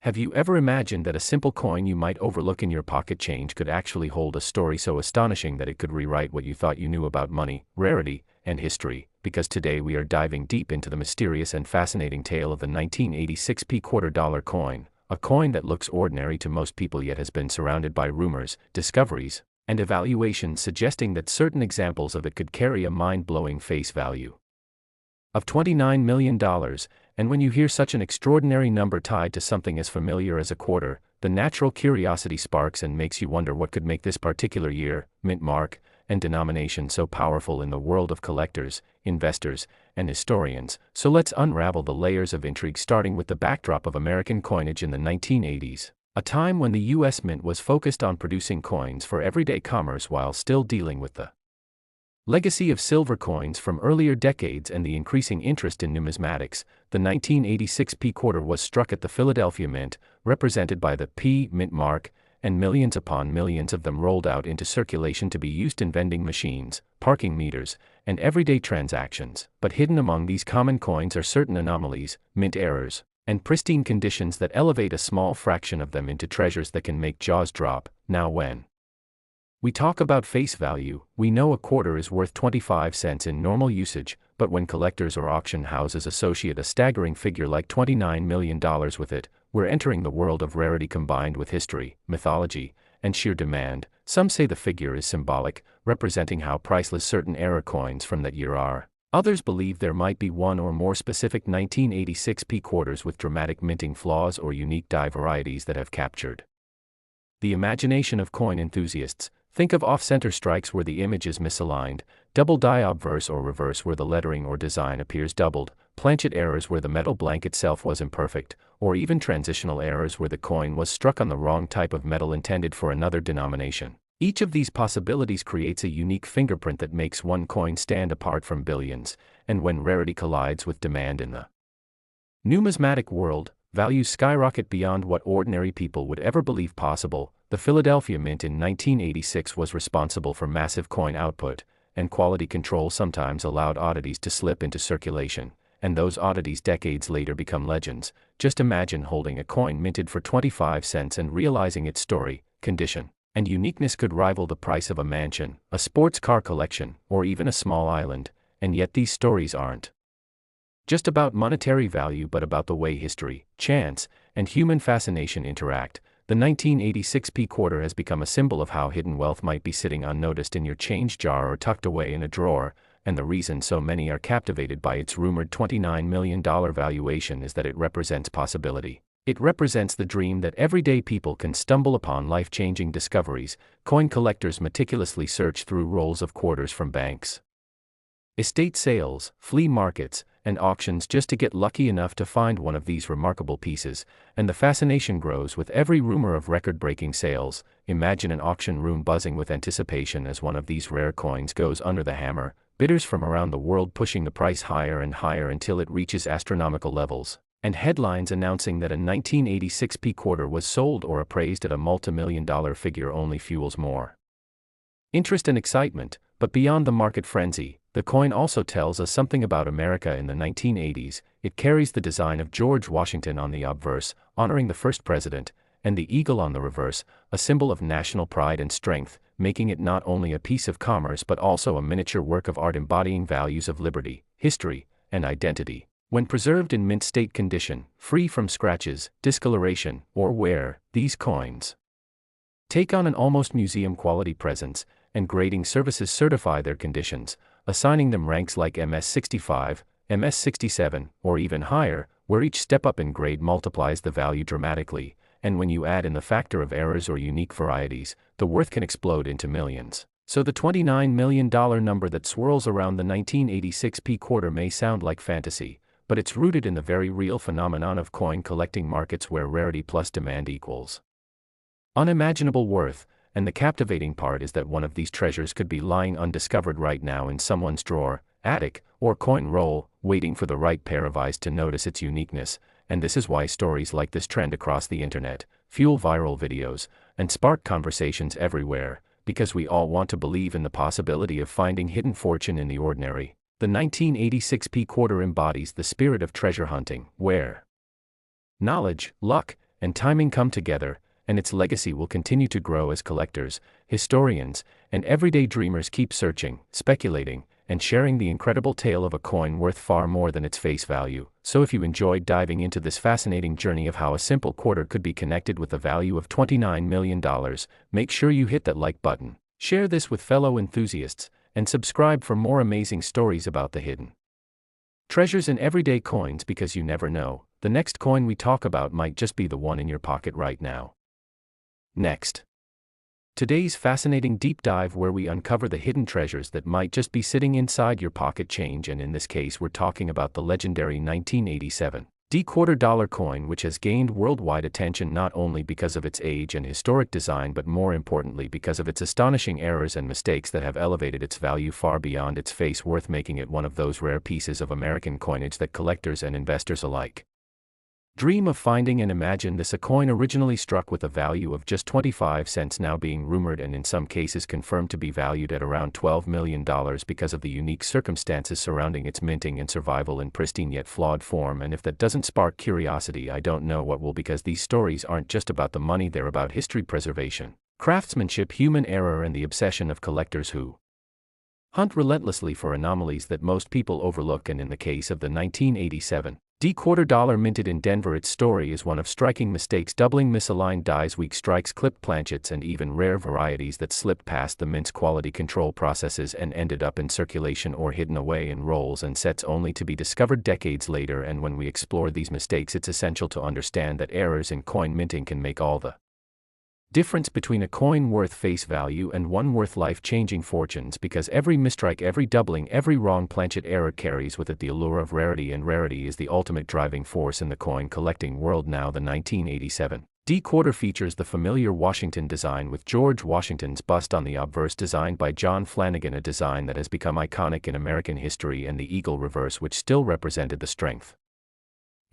Have you ever imagined that a simple coin you might overlook in your pocket change could actually hold a story so astonishing that it could rewrite what you thought you knew about money, rarity, and history? Because today we are diving deep into the mysterious and fascinating tale of the 1986 $quarter coin, a coin that looks ordinary to most people yet has been surrounded by rumors, discoveries, and evaluations suggesting that certain examples of it could carry a mind-blowing face value of $29 million, and when you hear such an extraordinary number tied to something as familiar as a quarter, the natural curiosity sparks and makes you wonder what could make this particular year, mint mark, and denomination so powerful in the world of collectors, investors, and historians. So let's unravel the layers of intrigue, starting with the backdrop of American coinage in the 1980s, a time when the U.S. Mint was focused on producing coins for everyday commerce while still dealing with the legacy of silver coins from earlier decades and the increasing interest in numismatics. The 1986 quarter was struck at the Philadelphia Mint, represented by the P mint mark, and millions upon millions of them rolled out into circulation to be used in vending machines, parking meters, and everyday transactions. But hidden among these common coins are certain anomalies, mint errors, and pristine conditions that elevate a small fraction of them into treasures that can make jaws drop. Now when we talk about face value, we know a quarter is worth 25 cents in normal usage, but when collectors or auction houses associate a staggering figure like $29 million with it, we're entering the world of rarity combined with history, mythology, and sheer demand. Some say the figure is symbolic, representing how priceless certain era coins from that year are. Others believe there might be one or more specific 1986 quarters with dramatic minting flaws or unique die varieties that have captured the imagination of coin enthusiasts. Think of off-center strikes where the image is misaligned, double die obverse or reverse where the lettering or design appears doubled, planchet errors where the metal blank itself was imperfect, or even transitional errors where the coin was struck on the wrong type of metal intended for another denomination. Each of these possibilities creates a unique fingerprint that makes one coin stand apart from billions, and when rarity collides with demand in the numismatic world, values skyrocket beyond what ordinary people would ever believe possible. The Philadelphia Mint in 1986 was responsible for massive coin output, and quality control sometimes allowed oddities to slip into circulation, and those oddities decades later become legends. Just imagine holding a coin minted for 25 cents and realizing its story, condition, and uniqueness could rival the price of a mansion, a sports car collection, or even a small island, and yet these stories aren't just about monetary value but about the way history, chance, and human fascination interact. The 1986 quarter has become a symbol of how hidden wealth might be sitting unnoticed in your change jar or tucked away in a drawer, and the reason so many are captivated by its rumored $29 million valuation is that it represents possibility. It represents the dream that everyday people can stumble upon life-changing discoveries. Coin collectors meticulously search through rolls of quarters from banks, estate sales, flea markets, and auctions just to get lucky enough to find one of these remarkable pieces, and the fascination grows with every rumor of record-breaking sales. Imagine an auction room buzzing with anticipation as one of these rare coins goes under the hammer, bidders from around the world pushing the price higher and higher until it reaches astronomical levels, and headlines announcing that a 1986 quarter was sold or appraised at a multi-million-dollar figure only fuels more interest and excitement. But beyond the market frenzy, the coin also tells us something about America in the 1980s. It carries the design of George Washington on the obverse, honoring the first president, and the eagle on the reverse, a symbol of national pride and strength, making it not only a piece of commerce but also a miniature work of art embodying values of liberty, history, and identity. When preserved in mint state condition, free from scratches, discoloration, or wear, these coins take on an almost museum-quality presence, and grading services certify their conditions, assigning them ranks like MS65, MS67, or even higher, where each step up in grade multiplies the value dramatically, and when you add in the factor of errors or unique varieties, the worth can explode into millions. So the $29 million number that swirls around the 1986 quarter may sound like fantasy, but it's rooted in the very real phenomenon of coin collecting markets where rarity plus demand equals unimaginable worth. And the captivating part is that one of these treasures could be lying undiscovered right now in someone's drawer, attic, or coin roll, waiting for the right pair of eyes to notice its uniqueness. And this is why stories like this trend across the internet, fuel viral videos, and spark conversations everywhere, because we all want to believe in the possibility of finding hidden fortune in the ordinary. The 1986 quarter embodies the spirit of treasure hunting, where knowledge, luck, and timing come together, and its legacy will continue to grow as collectors, historians, and everyday dreamers keep searching, speculating, and sharing the incredible tale of a coin worth far more than its face value. So if you enjoyed diving into this fascinating journey of how a simple quarter could be connected with the value of $29 million, make sure you hit that like button, share this with fellow enthusiasts, and subscribe for more amazing stories about the hidden treasures in everyday coins, because you never know, the next coin we talk about might just be the one in your pocket right now. Next. Today's fascinating deep dive, where we uncover the hidden treasures that might just be sitting inside your pocket change, and in this case we're talking about the legendary 1987 quarter dollar coin, which has gained worldwide attention not only because of its age and historic design, but more importantly because of its astonishing errors and mistakes that have elevated its value far beyond its face worth, making it one of those rare pieces of American coinage that collectors and investors alike dream of finding and imagine. This a coin originally struck with a value of just 25 cents, now being rumored and in some cases confirmed to be valued at around $12 million because of the unique circumstances surrounding its minting and survival in pristine yet flawed form. And if that doesn't spark curiosity, I don't know what will, because these stories aren't just about the money, they're about history preservation, craftsmanship, human error, and the obsession of collectors who hunt relentlessly for anomalies that most people overlook. And in the case of the 1987 quarter dollar minted in Denver, its story is one of striking mistakes, doubling misaligned dies, weak strikes, clipped planchets, and even rare varieties that slipped past the mint's quality control processes and ended up in circulation or hidden away in rolls and sets, only to be discovered decades later. And when we explore these mistakes, it's essential to understand that errors in coin minting can make all the difference between a coin worth face value and one worth life-changing fortunes, because every mistrike, every doubling, every wrong planchet error carries with it the allure of rarity, and rarity is the ultimate driving force in the coin collecting world. Now, the 1987 quarter features the familiar Washington design with George Washington's bust on the obverse, designed by John Flanagan, a design that has become iconic in American history, and the eagle reverse, which still represented the strength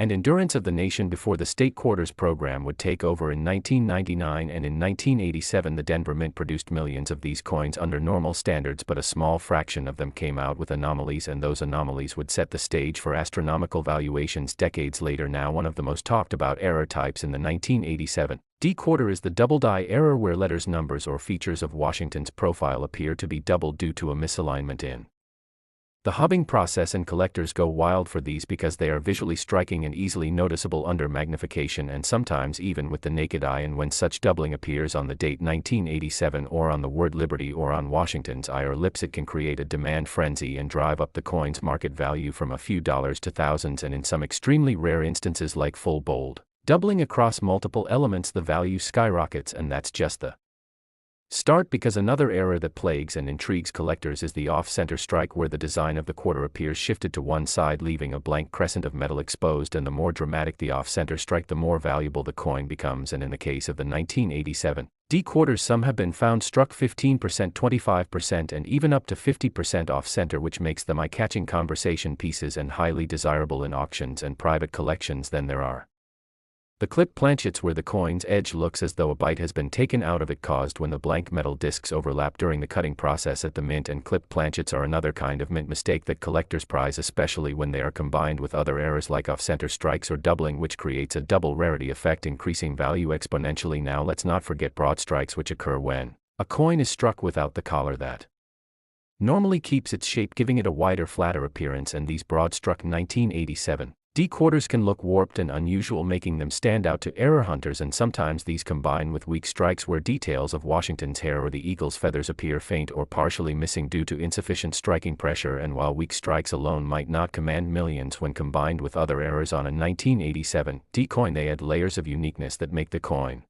and endurance of the nation before the state quarters program would take over in 1999. And in 1987 the Denver Mint produced millions of these coins under normal standards, but a small fraction of them came out with anomalies, and those anomalies would set the stage for astronomical valuations decades later. Now, one of the most talked about error types in the 1987 quarter is the double die error, where letters, numbers, or features of Washington's profile appear to be doubled due to a misalignment in the hubbing process, and collectors go wild for these because they are visually striking and easily noticeable under magnification, and sometimes even with the naked eye. And when such doubling appears on the date 1987, or on the word liberty, or on Washington's eye or lips, it can create a demand frenzy and drive up the coin's market value from a few dollars to thousands, and in some extremely rare instances like full bold doubling across multiple elements, the value skyrockets. And that's just the start, because another error that plagues and intrigues collectors is the off-center strike, where the design of the quarter appears shifted to one side, leaving a blank crescent of metal exposed, and the more dramatic the off-center strike, the more valuable the coin becomes. And in the case of the 1987 quarters, some have been found struck 15%, 25%, and even up to 50% off-center, which makes them eye-catching conversation pieces and highly desirable in auctions and private collections. Then there are the clipped planchets, where the coin's edge looks as though a bite has been taken out of it, caused when the blank metal discs overlap during the cutting process at the mint. And clipped planchets are another kind of mint mistake that collectors prize, especially when they are combined with other errors like off-center strikes or doubling, which creates a double rarity effect, increasing value exponentially. Now, let's not forget broad strikes, which occur when a coin is struck without the collar that normally keeps its shape, giving it a wider, flatter appearance. And these broad-struck 1987 quarters can look warped and unusual, making them stand out to error hunters. And sometimes these combine with weak strikes, where details of Washington's hair or the eagle's feathers appear faint or partially missing due to insufficient striking pressure. And while weak strikes alone might not command millions, when combined with other errors on a 1987 coin, they add layers of uniqueness that make the coin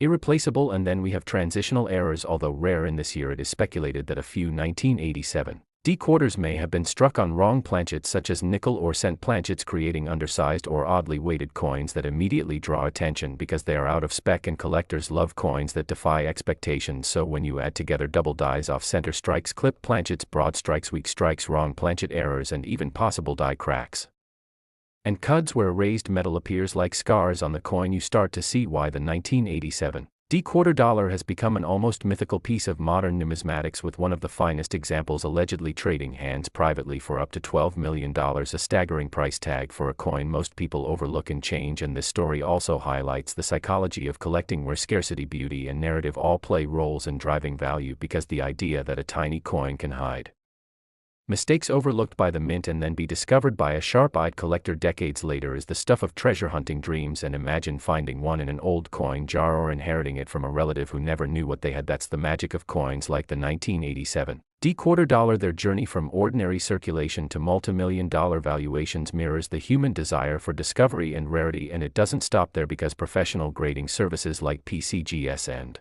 irreplaceable. And then we have transitional errors. Although rare in this year, it is speculated that a few 1987 quarters may have been struck on wrong planchets, such as nickel or cent planchets, creating undersized or oddly weighted coins that immediately draw attention because they are out of spec, and collectors love coins that defy expectations. So when you add together double dies, off-center strikes, clipped planchets, broad strikes, weak strikes, wrong planchet errors, and even possible die cracks and cuds where raised metal appears like scars on the coin, you start to see why the 1987 D-quarter dollar has become an almost mythical piece of modern numismatics, with one of the finest examples allegedly trading hands privately for up to $12 million, a staggering price tag for a coin most people overlook in change. And this story also highlights the psychology of collecting, where scarcity, beauty, and narrative all play roles in driving value, because the idea that a tiny coin can hide mistakes overlooked by the mint and then be discovered by a sharp-eyed collector decades later is the stuff of treasure-hunting dreams. And imagine finding one in an old coin jar or inheriting it from a relative who never knew what they had. That's the magic of coins like the 1987 D-quarter dollar. Their journey from ordinary circulation to multi-million-dollar valuations mirrors the human desire for discovery and rarity, and it doesn't stop there, because professional grading services like PCGS and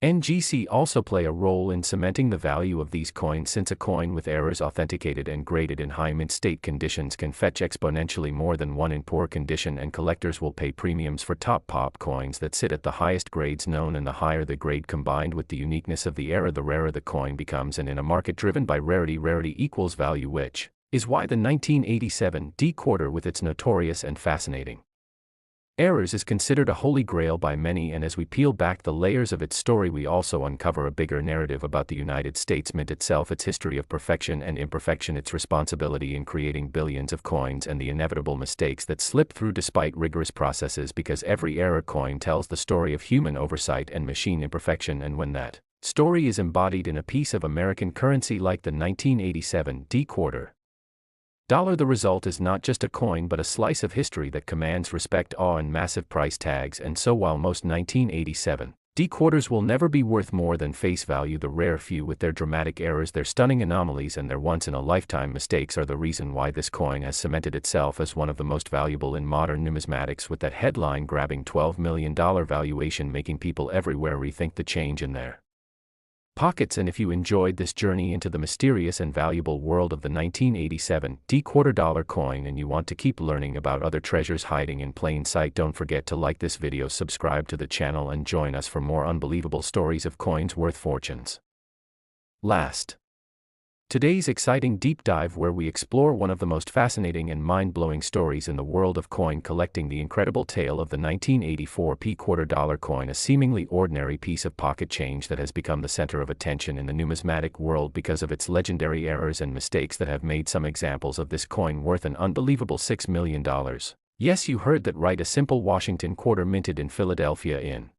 NGC also play a role in cementing the value of these coins, since a coin with errors authenticated and graded in high mint state conditions can fetch exponentially more than one in poor condition, and collectors will pay premiums for top pop coins that sit at the highest grades known, and the higher the grade combined with the uniqueness of the error, the rarer the coin becomes. And in a market driven by rarity, rarity equals value, which is why the 1987 D-quarter, with its notorious and fascinating errors, is considered a holy grail by many. And as we peel back the layers of its story, we also uncover a bigger narrative about the United States Mint itself, its history of perfection and imperfection, its responsibility in creating billions of coins, and the inevitable mistakes that slip through despite rigorous processes, because every error coin tells the story of human oversight and machine imperfection. And when that story is embodied in a piece of American currency like the 1987 D-quarter dollar, the result is not just a coin but a slice of history that commands respect, awe, and massive price tags. And so while most 1987 D-quarters will never be worth more than face value, the rare few with their dramatic errors, their stunning anomalies, and their once-in-a-lifetime mistakes are the reason why this coin has cemented itself as one of the most valuable in modern numismatics, with that headline-grabbing $12 million valuation making people everywhere rethink the change in their pockets. And if you enjoyed this journey into the mysterious and valuable world of the 1987 D-quarter dollar coin, and you want to keep learning about other treasures hiding in plain sight, don't forget to like this video, subscribe to the channel, and join us for more unbelievable stories of coins worth fortunes. Today's exciting deep dive, where we explore one of the most fascinating and mind-blowing stories in the world of coin collecting, the incredible tale of the 1984 P-quarter dollar coin, a seemingly ordinary piece of pocket change that has become the center of attention in the numismatic world because of its legendary errors and mistakes that have made some examples of this coin worth an unbelievable $6 million. Yes, you heard that right, a simple Washington quarter minted in Philadelphia in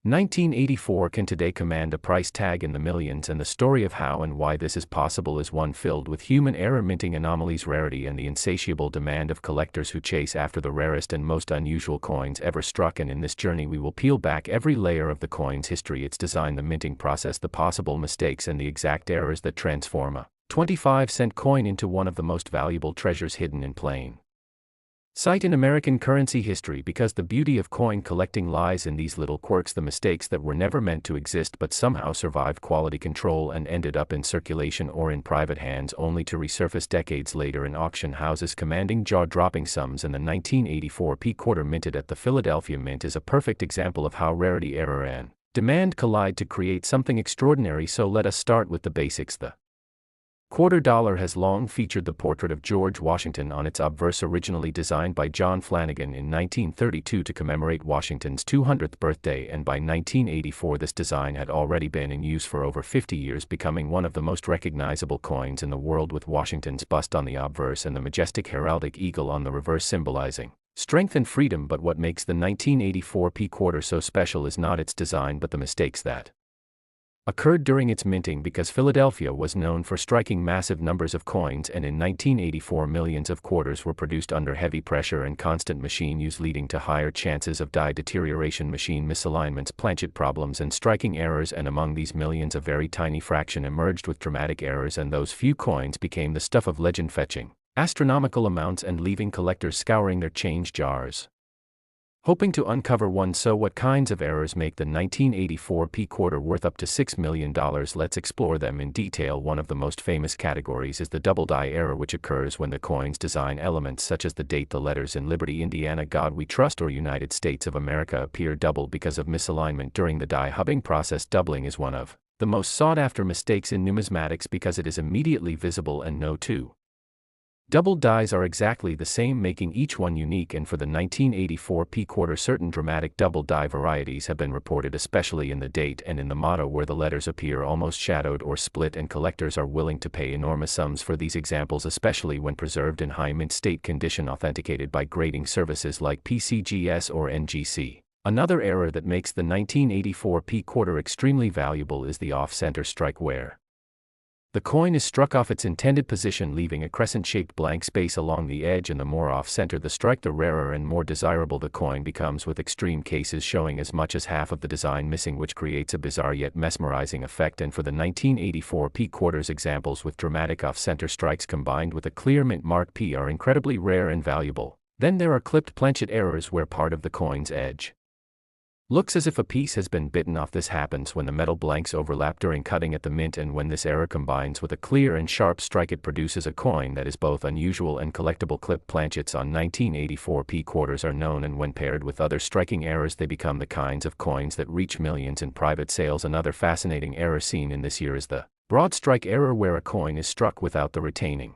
1984 can today command a price tag in the millions, and the story of how and why this is possible is one filled with human error, minting anomalies, rarity, and the insatiable demand of collectors who chase after the rarest and most unusual coins ever struck. And in this journey we will peel back every layer of the coin's history, its design, the minting process, the possible mistakes, and the exact errors that transform a 25-cent coin into one of the most valuable treasures hidden in plain sight in American currency history. Because the beauty of coin collecting lies in these little quirks, the mistakes that were never meant to exist but somehow survived quality control and ended up in circulation or in private hands, only to resurface decades later in auction houses commanding jaw-dropping sums. And the 1984 P-quarter minted at the Philadelphia Mint is a perfect example of how rarity, error, and demand collide to create something extraordinary. So let us start with the basics. The quarter dollar has long featured the portrait of George Washington on its obverse, originally designed by John Flanagan in 1932 to commemorate Washington's 200th birthday, and by 1984 this design had already been in use for over 50 years, becoming one of the most recognizable coins in the world, with Washington's bust on the obverse and the majestic heraldic eagle on the reverse symbolizing strength and freedom. But what makes the 1984 P-quarter so special is not its design but the mistakes that occurred during its minting, because Philadelphia was known for striking massive numbers of coins, and in 1984 millions of quarters were produced under heavy pressure and constant machine use, leading to higher chances of die deterioration, machine misalignments, planchet problems, and striking errors. And among these millions, a very tiny fraction emerged with dramatic errors, and those few coins became the stuff of legend, fetching astronomical amounts and leaving collectors scouring their change jars hoping to uncover one. So what kinds of errors make the 1984 P-quarter worth up to $6 million? Let's explore them in detail. One of the most famous categories is the double die error, which occurs when the coin's design elements such as the date, the letters in Liberty, Indiana, God We Trust, or United States of America appear double because of misalignment during the die hubbing process. Doubling is one of the most sought-after mistakes in numismatics because it is immediately visible and no two Doubled dies are exactly the same, making each one unique, and for the 1984 P-quarter certain dramatic double die varieties have been reported, especially in the date and in the motto where the letters appear almost shadowed or split, and collectors are willing to pay enormous sums for these examples, especially when preserved in high mint state condition authenticated by grading services like PCGS or NGC. Another error that makes the 1984 P-quarter extremely valuable is the off-center strike, where the coin is struck off its intended position, leaving a crescent-shaped blank space along the edge, and the more off-center the strike, the rarer and more desirable the coin becomes, with extreme cases showing as much as half of the design missing, which creates a bizarre yet mesmerizing effect. And for the 1984 P-quarters, examples with dramatic off-center strikes combined with a clear mint mark P are incredibly rare and valuable. Then there are clipped planchet errors where part of the coin's edge looks as if a piece has been bitten off. This happens when the metal blanks overlap during cutting at the mint, and when this error combines with a clear and sharp strike, it produces a coin that is both unusual and collectible. Clip planchets on 1984 P-quarters are known, and when paired with other striking errors, they become the kinds of coins that reach millions in private sales. Another fascinating error seen in this year is the broad strike error, where a coin is struck without the retaining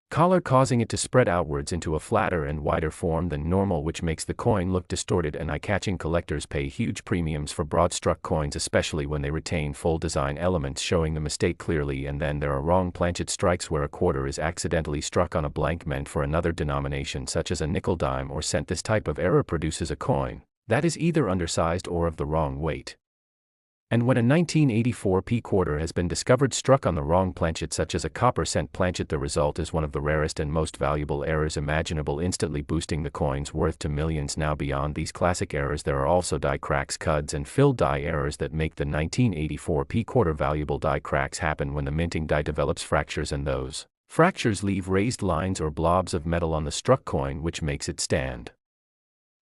collar, causing it to spread outwards into a flatter and wider form than normal, which makes the coin look distorted and eye-catching. Collectors pay huge premiums for broad-struck coins, especially when they retain full design elements showing the mistake clearly. And then there are wrong planchet strikes, where a quarter is accidentally struck on a blank meant for another denomination, such as a nickel, dime, or cent. This type of error produces a coin that is either undersized or of the wrong weight. And when a 1984 P-quarter has been discovered struck on the wrong planchet, such as a copper cent planchet, the result is one of the rarest and most valuable errors imaginable, instantly boosting the coin's worth to millions. Now, beyond these classic errors, there are also die cracks, cuds, and filled die errors that make the 1984 P-quarter valuable. Die cracks happen when the minting die develops fractures, and those fractures leave raised lines or blobs of metal on the struck coin, which makes it stand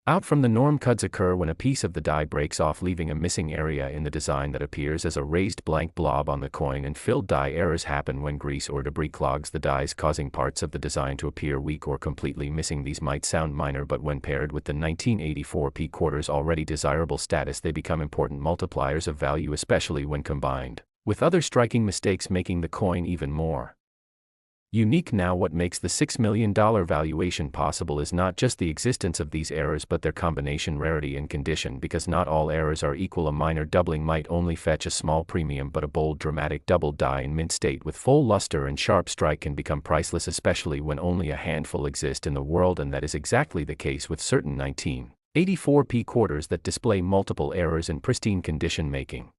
out from the norm. Cuds occur when a piece of the die breaks off, leaving a missing area in the design that appears as a raised blank blob on the coin. And filled die errors happen when grease or debris clogs the dies, causing parts of the design to appear weak or completely missing. These might sound minor, but when paired with the 1984 P-quarter's already desirable status, they become important multipliers of value, especially when combined with other striking mistakes, making the coin even more unique. Now, what makes the $6 million valuation possible is not just the existence of these errors, but their combination, rarity, and condition, because not all errors are equal. A minor doubling might only fetch a small premium, but a bold, dramatic double die in mint state with full luster and sharp strike can become priceless, especially when only a handful exist in the world. And that is exactly the case with certain 1984 P-quarters that display multiple errors in pristine condition, making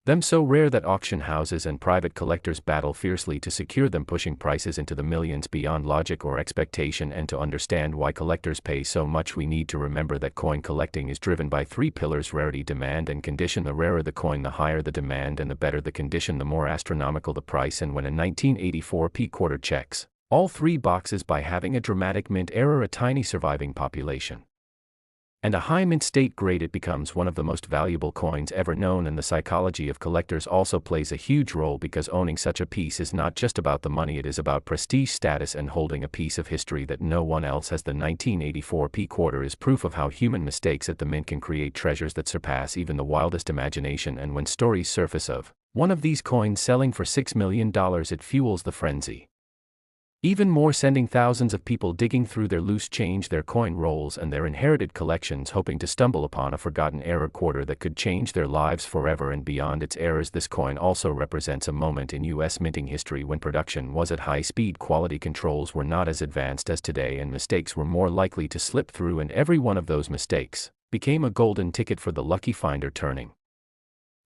them so rare that auction houses and private collectors battle fiercely to secure them, pushing prices into the millions beyond logic or expectation. And to understand why collectors pay so much, we need to remember that coin collecting is driven by three pillars: rarity, demand, and condition. The rarer the coin, the higher the demand, and the better the condition, the more astronomical the price. And when a 1984 P-quarter checks all three boxes by having a dramatic mint error, a tiny surviving population, and a high mint state grade, it becomes one of the most valuable coins ever known. And the psychology of collectors also plays a huge role, because owning such a piece is not just about the money, it is about prestige, status, and holding a piece of history that no one else has. The 1984 P-quarter is proof of how human mistakes at the mint can create treasures that surpass even the wildest imagination. And when stories surface of one of these coins selling for $6 million, it fuels the frenzy even more, sending thousands of people digging through their loose change, their coin rolls, and their inherited collections, hoping to stumble upon a forgotten error quarter that could change their lives forever. And beyond its errors, this coin also represents a moment in U.S. minting history when production was at high speed, quality controls were not as advanced as today, and mistakes were more likely to slip through, and every one of those mistakes became a golden ticket for the lucky finder, turning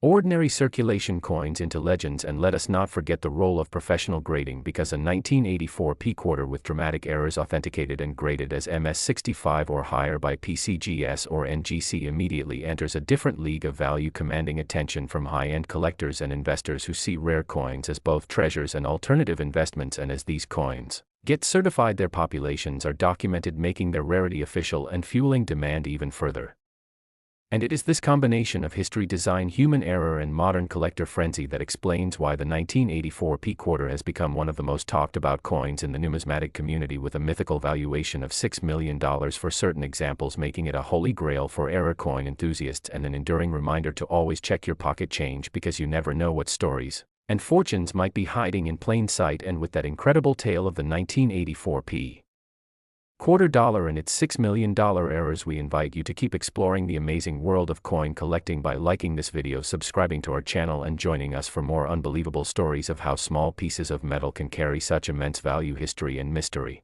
ordinary circulation coins into legends. And let us not forget the role of professional grading, because a 1984 P-quarter with dramatic errors authenticated and graded as MS65 or higher by PCGS or NGC immediately enters a different league of value, commanding attention from high-end collectors and investors who see rare coins as both treasures and alternative investments. And as these coins get certified, their populations are documented, making their rarity official and fueling demand even further. And it is this combination of history, design, human error, and modern collector frenzy that explains why the 1984 P-quarter has become one of the most talked about coins in the numismatic community, with a mythical valuation of $6 million for certain examples, making it a holy grail for error coin enthusiasts and an enduring reminder to always check your pocket change, because you never know what stories And fortunes might be hiding in plain sight, and with that incredible tale of the 1984 quarter dollar and its $6 million errors, we invite you to keep exploring the amazing world of coin collecting by liking this video, subscribing to our channel, and joining us for more unbelievable stories of how small pieces of metal can carry such immense value, history, and mystery.